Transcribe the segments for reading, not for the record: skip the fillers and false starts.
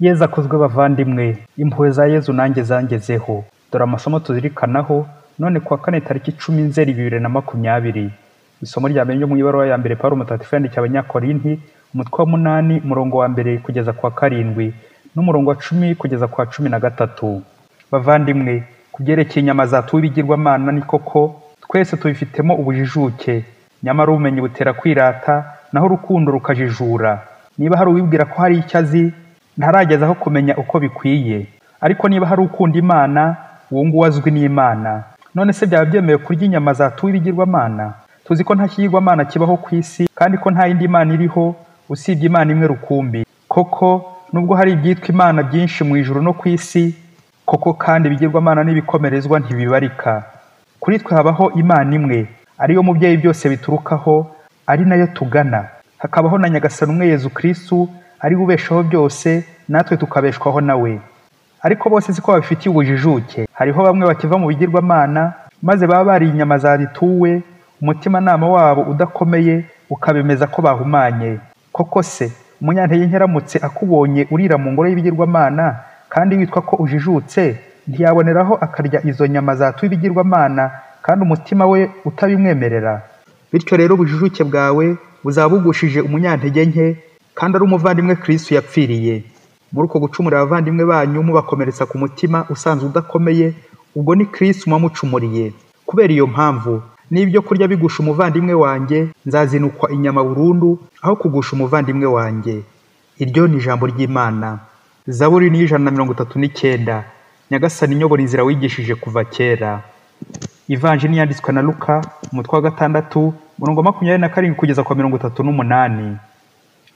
Yezu akozwe bavandimwe, impuhwe za Yezu nanjye zangezeho. Dore amasomo tuzirikanaho none kuwa kane tariki 10 Nzeri 2020. Isomo rya mbere ryo mu ibaruwa ya mbere Pawulo Mutagatifu yandikiye Abanyakorinti, umutwe wa 8 umurongo wa mbere kugeza kuwa 7 n'umurongo wa 10 kugeza kuwa 13. Bavandimwe, kubyerekeye inyama zatuwe ibigirwamana ni koko twese tubifitemo ubujijuke, nyamara ubumenyi butera kwirata, naho urukundo rukajijura. Niba hari uwibwira ko hari icyo azi, ntaragezaho kumenya uko bikwiye. Ariko niba hari ukunda Imana, uwo nguwo azwi n'Imana. None se byaba byemewe kurya inyama zatuwe ibigirwamana? Tuzi ko nta kigirwamana kibaho ku isi, kandi ko nta yindi Mana iriho usibye Imana imwe rukumbi. Koko nubwo hari ibyitwa Imana byinshi mu ijuru no ku isi, koko kandi ibigirwamana n'ibikomerezwa ntibibarika. Kuri twe habaho Imana imwe, ariyo mubyeyi byose biturukaho, ari nayo tugana. Hakabaho na Nyagasani umwe Yezu Kristu, ari ubeshaho byose, natwe tukabeshwaho nawe. Ariko bose siko babifitiye ubujijuke. Hariho bamwe bakiva mu bigirwamana, maze baba bari inyama zabituwe, umutimanama wabo udakomeye ukabemeza ko bahumanye. Koko se umunyantege nke aramutse akubonye urira mu ngoro y'ibigirwamana kandi witwa ko ujijutse, ntiyaboneraho akarya izo nyama zatuwe ibigirwamana kandi umutima we utabimwemerera? Bityo rero ubujijuke bwawe buzabugushije umunyantege nke, kandi ari umuvandimwe Kristo yapfiriye. Muri uko gucumura abavandimwe banyu mubakomeretsa ku mutima usanzwe udakomeye, ubwo ni Kristo mwamucumuriye. Kubera iyo mpamvu, n'ibyo kurya bigusha umuvandimwe wanjye, nzazinukwa inyama burundu aho kugusha umuvandimwe wanjye. Iryo ni ijambo ry'Imana. Zaburi ni 139. Nyagasani nyobora inzira wigishije kuva kera. Ivanjili yanditswe na Luka, umutwe wa 6, umurongo 27 kugeza kwa 38.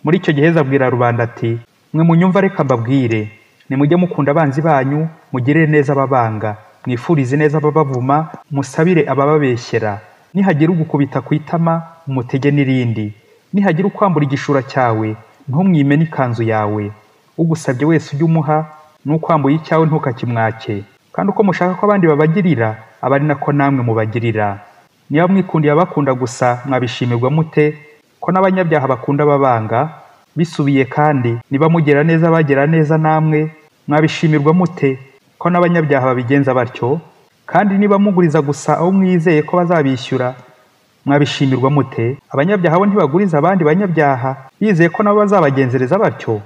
Muri icyo gihe abwira rubanda ati, mwe munyumva reka mbabwire, nimujye mukunda abanzi banyu, mugirire neza ababanga, mwifurize neza ababavuma, musabire abababeshyera. Nihagira ugukubita ku itama, umutege n'irindi. Nihagira ukwambura igishura cyawe, ntumwime n'ikanzu yawe. Ugusabye wese ujye umuha, n'ukwambuye icyawe ntukakimwake. Kandi uko mushaka ko abandi babagirira, aba ari nako namwe mubagirira. Niba mwikundiye abakunda gusa, mwabishimirwa mute ko n'abanyabyaha bakunda ababanga? Bisubiye kandi, niba mugira neza abagira neza namwe, mwabishimirwa mute ko n'abanyabyaha babigenza batyo? Kandi niba muguriza gusa aho mwizeye ko bazabishyura, mwabishimirwa mute? Abanyabyaha bo ntibaguriza abandi banyabyaha bizeye ko nabo bazabagenzereza batyo?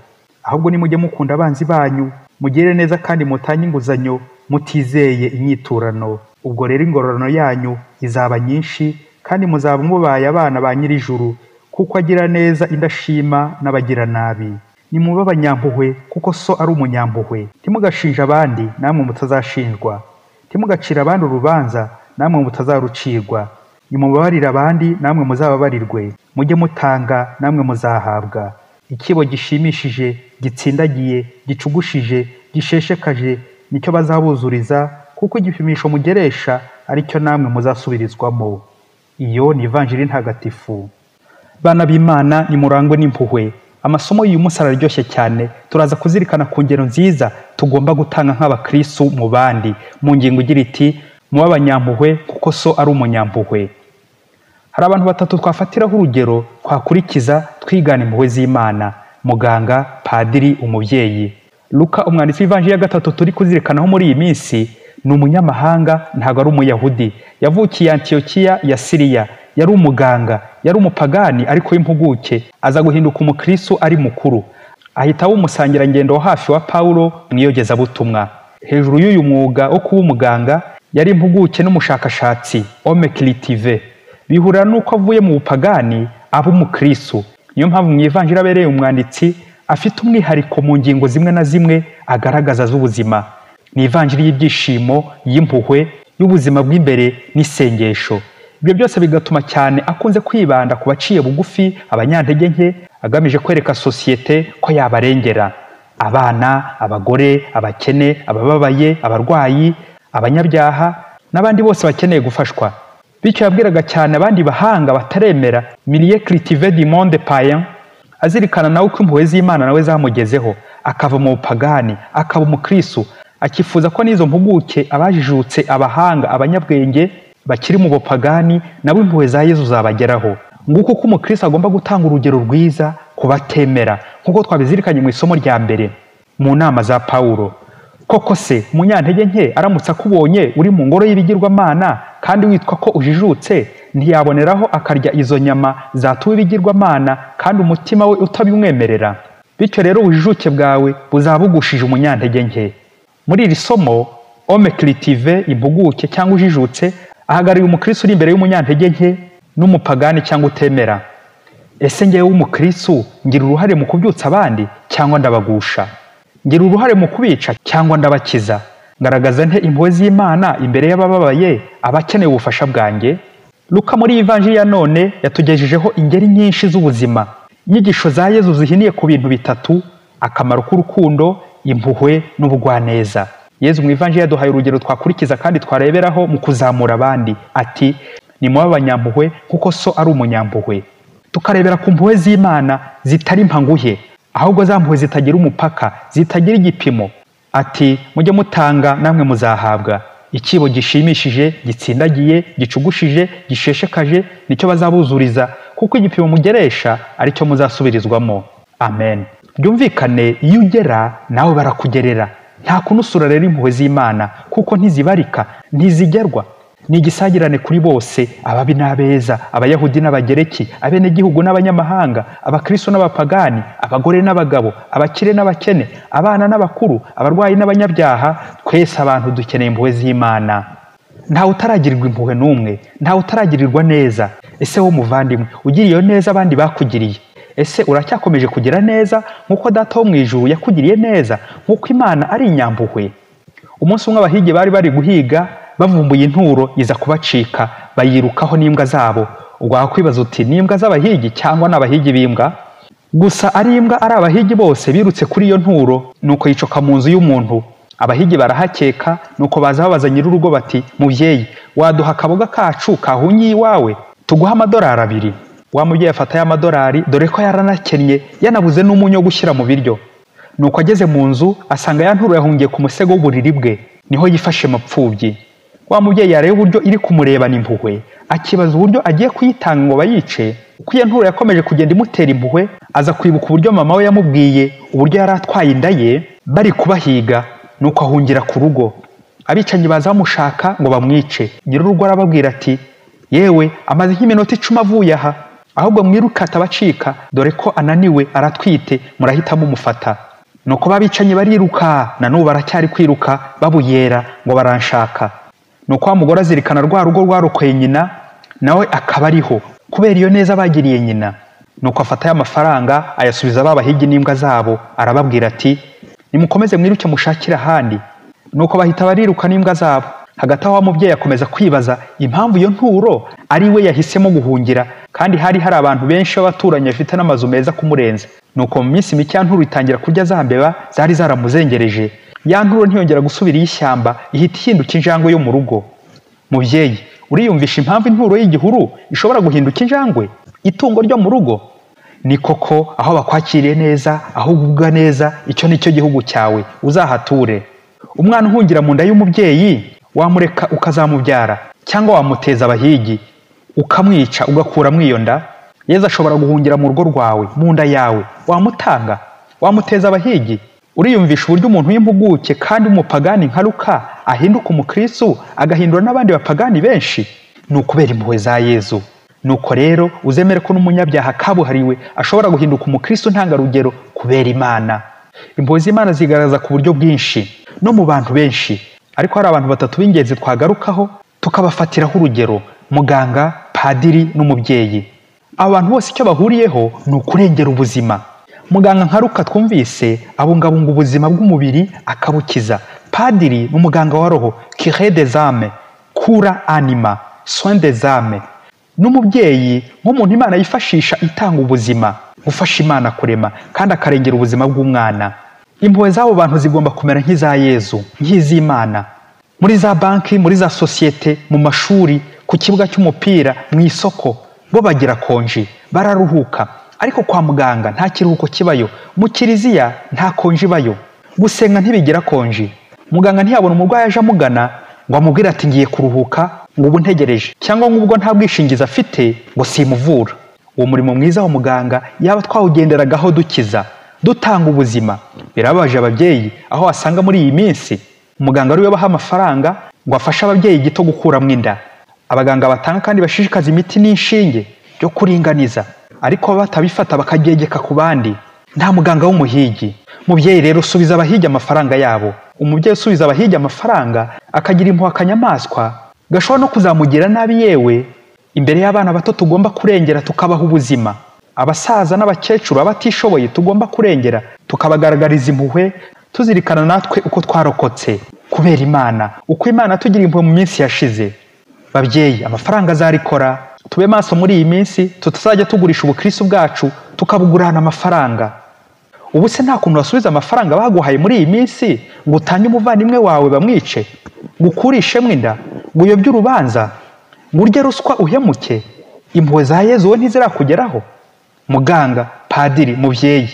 Ahubwo nimujye mukunda abanzi banyu, mugire neza kandi mutange inguzanyo, mutizeye inyiturano. Ubwo rero ingororano yanyu izaba nyinshi, kandi muzaba mubaye abana ba nyir'ijuru, kuko agira neza indashima n'abagira nabi. Nimube abanyampuhwe, kuko so ari umunyampuhwe. Ntimugashinja abandi, namwe mutazashinjwa. Ntimugacira abandi urubanza, namwe mutazarucirwa. Nimubabarire abandi, namwe muzababarirwe. Mujye mutanga, namwe muzahabwa. Ikibo gishimishije, gitsindagiye, gicugushije, gisheshekaje, nicyo bazabuzuriza, kuko igipimisho mugeresha ari cyo namwe muzasubirizwamo. Iyo ni Ivanjili ntagatifu. Bana b'Imana, nimurangwe n'impuhwe. Amasomo y'uyu munsi araryoshye cyane. Turaza kuzirikana ku ngero nziza tugomba gutanga nk'abakristo mu bandi, mu ngingo igira iti, mube abanyampuhwe kuko so ari umunyampuhwe. Hari abantu batatu twafatiraho urugero twakurikiza twigana impuhwe z'Imana: muganga, padiri, umubyeyi. Luka, umwanditsi w'Ivanjili ya 3 turi kuzirikanaho muri iyi minsi, ni umunyamahanga, ntabwo ari umuyahudi. Yavukiye Antiyokiya ya Siriya. Yari umuganga, yari umupagani ariko w'impuguke, aza guhinduka umukristo ari mukuru. Ahita w'umusangirangendo wa hafi wa Pawulo mu iyogezabutumwa. Hejuru y'uyu mwuga wo kuba umuganga, yari impuguke n'umushakashatsi, homme cultivé. Bihura n'uko avuye mu bupagani aba umukristo. Niyo mpamvu mu Ivanjili abereye umwanditsi afite umwihariko mu ngingo zimwe na zimwe agaragaza z'ubuzima. Ni Ivanjili y'ibyishimo, y'impuhwe, y'ubuzima bw'imbere n'isengesho. Ibyo byose bigatuma cyane akunze kwibanda ku baciye bugufi, abanyantege nke, agamije kwereka sosiyete ko yabarengera: abana, abagore, abakene, abababaye, abarwayi, abanyabyaha n'abandi bose bakeneye gufashwa. Bityo yabwiraga cyane abandi bahanga bataremera, milieu cultivé du monde païen, azirikana nawe ko impuhwe z'Imana nawe zamugezeho, akava mu bupagani, akaba umukristo. Akifuza ko n'izo mpuguke, abajijutse, abahanga, abanyabwenge bakiri mu bupagani, nabo impuhwe za Yezu zabageraho. Nguko uko umukristo agomba gutanga urugero rwiza ku batemera, nk'uko twabizirikanye mu isomo rya mbere. mu nama za Pawulo. Koko se umunyantege nke aramutse akubonye uri mu ngoro y'ibigirwamana kandi witwa ko ujijutse, ntiyaboneraho akarya izo nyama zatuwe ibigirwamana kandi umutima we utabimwemerera? Bityo rero ubujijuke bwawe buzaba bugushije umunyantege nke. Muri iri somo homme cultivé, impuguke cyangwa ujijutse, ahagarariye umukristo uri imbere y'umunyantege nke n'umupagani cyangwa utemera. Ese ngewe w'umukristo ngira uruhare mu kubyutsa abandi cyangwa ndabagusha? Ngira uruhare mu kubica cyangwa ndabakiza? Ngaragaza nte impuhwe z'Imana imbere y'abababaye, abakeneye ubufasha bwanjye? Luka muri Ivanjili ya none yatugejejeho ingeri nyinshi z'ubuzima. Inyigisho za Yezu zihiniye ku bintu bitatu: akamaro k'urukundo, impuhwe n'ubugwaneza. Yezu mu Ivanjili yaduhaye urugero twakurikiza kandi twareberaho mu kuzamura abandi. Ati, nimube abanyampuhwe kuko so ari umunyampuhwe. Tukarebera ku mpuhwe z'Imana zitari mpanguhe, ahubwo za mpuhwe zitagira umupaka, zitagira igipimo. Ati, mujye mutanga namwe muzahabwa. Ikibo gishimishije, gitsindagiye, gicugushije, gisheshekaje nicyo bazabuzuriza, kuko igipimo mugeresha aricyo muzasubirizwamo. Amen. Byumvikane, iyo ugera nawe barakugerera. Nta kunusura rero impuhwe z'Imana kuko ntizibarika, ntizigerwa. Ni igisagirane kuri bose, ababi n'abeza, abayahudi n'abagereki, abenegihugu n'abanyamahanga, abakristo n'abapagani, abagore n'abagabo, abakire n'abakene, abana n'abakuru, abarwayi n'abanyabyaha. Twese abantu dukeneye impuhwe z'Imana. Ntawe utaragirirwa impuhwe n'umwe, ntawe utaragirirwa neza. Ese wo muvandimwe, ugiriye neza abandi bakugiriye? Ese uracyakomeje kugira neza nk'uko Data wo mu ijuru yakugiriye neza, nk'uko Imana ari inyampuhwe? Umunsi umwe abahigi bari guhiga, bavumbuye inturo iza kubacika, bayirukaho n'imbwa zabo. Ubwo wakwibaza uti, ni imbwa z'abahigi cyangwa n'abahigi b'imbwa? Gusa ari imbwa ari abahigi bose birutse kuri iyo nturo, nuko yicoka mu nzu y'umuntu. Abahigi barahakeka, nuko baza babaza nyir'urugo bati, mubyeyi, waduha akaboga kacu kahunyiye iwawe tuguha $2. Wa mubyeyi afata ya $2, dore ko yaranakennye, yanabuze n'umunyu wo gushyira mu biryo. Nuko ageze mu nzu asanga ya nturo yahungiye ku musego w'uburiri bwe, niho yifashe mapfubyi. Wa mubyeyi yareba uburyo iri kumurebana impuhwe, akibaza uburyo agiye kuyitanga ngo bayice. Uko iyo nturo yakomeje kugenda imutera impuhwe, aza kwibuka uburyo mama we yamubwiye uburyo yari atwaye inda ye bari kubahiga, nuko ahungira ku rugo. Abicanyi baza bamushaka ngo bamwice. Nyir'urugo arababwira ati, yewe amaze nk'iminota 10 avuye aha, ahubwo mwiruka atabacika, dore ko ananiwe aratwite, murahita mumufata. Nuko babicanyi bariruka, na n'ubu baracyari kwiruka babuyera ngo baranshaka. Nuko wa mugore azirikana rwa rugo rwarokoye nyina, nawe akaba ariho kubera iyo neza bagiriye nyina. Nuko afata ya mafaranga ayasubiza babahigi n'imbwa zabo, arababwira ati, nimukomeze mwiruke mushakira ahandi. Nuko bahita bariruka n'imbwa zabo. Hagati aho wa mubyeyi akomeza kwibaza impamvu iyo nturo ari we yahisemo guhungira, kandi hari abantu benshi b'abaturanyi bafite n'amazu meza kumurenza. Nuko mu minsi mike ya nturo itangira kurya za mbeba zari zaramuzengereje. Ya nturo ntiyongera gusubira iy'ishyamba, ihita ihinduka injangwe yo mu rugo. Mubyeyi, uriyumvisha impamvu inturo y'igihuru ishobora guhinduka injangwe, itungo ryo mu rugo? Ni koko, aho bakwakiriye neza, aho ugubwa neza, icyo nicyo gihugu cyawe, uzahature. Umwana uhungira mu nda y'umubyeyi, wamureka ukazamubyara cyangwa wamuteza abahigi ukamwica ugakuramo iyo nda? Yezu ashobora guhungira mu rugo rwawe, mu nda yawe, wamutanga? Wamuteza abahigi? Uriyumvisha uburyo umuntu w'impuguke kandi umupagani nka Luka ahinduka umukristo, agahindura n'abandi bapagani benshi? Ni ukubera impuhwe za Yezu. Nuko rero uzemere ko n'umunyabyaha kabuhariwe ashobora guhinduka umukristo ntangarugero kubera Imana. Impuhwe z'Imana zigaragaza ku buryo bwinshi no mu bantu benshi, ariko hari abantu batatu b'ingenzi twagarukaho tukabafatiraho urugero: muganga, padiri n'umubyeyi. Aba bantu bose icyo bahuriyeho ni ukurengera ubuzima. Muganga nka Luka twumvise abungabunga ubuzima bw'umubiri akabukiza. Padiri n'umuganga wa roho, cure des âmes, cura anima, soin des âmes. N'umubyeyi nk'umuntu Imana yifashisha itanga ubuzima, gufasha Imana kurema kandi akarengera ubuzima bw'umwana. Impuhwe z'abo bantu zigomba kumera nk'iza Yezu, nk'iz'Imana. Muri za banki, muri za sosiyete, mu mashuri, ku kibuga cy'umupira, mu isoko, bo bagira konji, bararuhuka. Ariko kwa muganga nta kiruhuko kibayo, mu kiliziya nta konji bayo, gusenga ntibigira konji. Muganga ntiyabona umurwayi aje amugana ngo amubwire ati ngiye kuruhuka, ngo ubu ntegereje, cyangwa ngubwo nta bwishingizi afite ngo simuvura. Uwo murimo mwiza wa muganga yaba twawugenderagaho dukiza. dutanga ubuzima. Birababaje ababyeyi aho wasanga muri iyi minsi umuganga ariwe baha amafaranga ngo afashe ababyeyi gito gukuramo inda. Abaganga batanga kandi bashishikaza imiti n'inshinge byo kuringaniza, ariko batabifata bakabyegeka ku bandi. Nta muganga w'umuhigi. Mubyeyi rero usubiza abahigi amafaranga yabo. Umubyeyi usubiza abahigi amafaranga akagira impuhwe akanyamaswa gashobora no kuzamugira nabi, yewe imbere y'abana bato tugomba kurengera tukabaha ubuzima. Abasaza n'abakecuru abatishoboye tugomba kurengera tukabagaragariza impuhwe, tuzirikana natwe uko twarokotse kubera Imana, uko Imana tugira impuhwe mu minsi yashize. Babyeyi, amafaranga azarikora. Tube maso muri iyi minsi, tutazajya tugurisha ubukristo bwacu tukabugurana amafaranga. Ubu se nta kuntu wasubiza amafaranga baguhaye muri iyi minsi ngo utange umuvandimwe wawe bamwice, ngo ukurishemo inda, ngo uyobye urubanza, ngo urye ruswa uhemuke? Impuhwe za Yezu we ntizirakugeraho? Muganga, padiri, mubyeyi,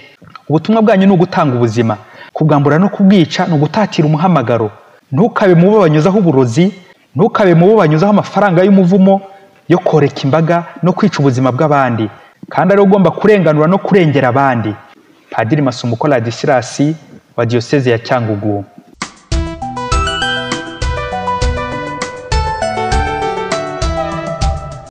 ubutumwa bwanyu ni ugutanga ubuzima. Kubwambura no kubwica ni ugutatira umuhamagaro. Ntukabe mu bo banyuzaho uburozi, ntukabe mu bo banyuzaho amafaranga y'umuvumo yo koreka imbaga no kwica ubuzima bw'abandi, kandi ari ugomba kurenganura no kurengera abandi. Padiri Masumbuko Ladislas wa Diyoseze ya Cyangugu.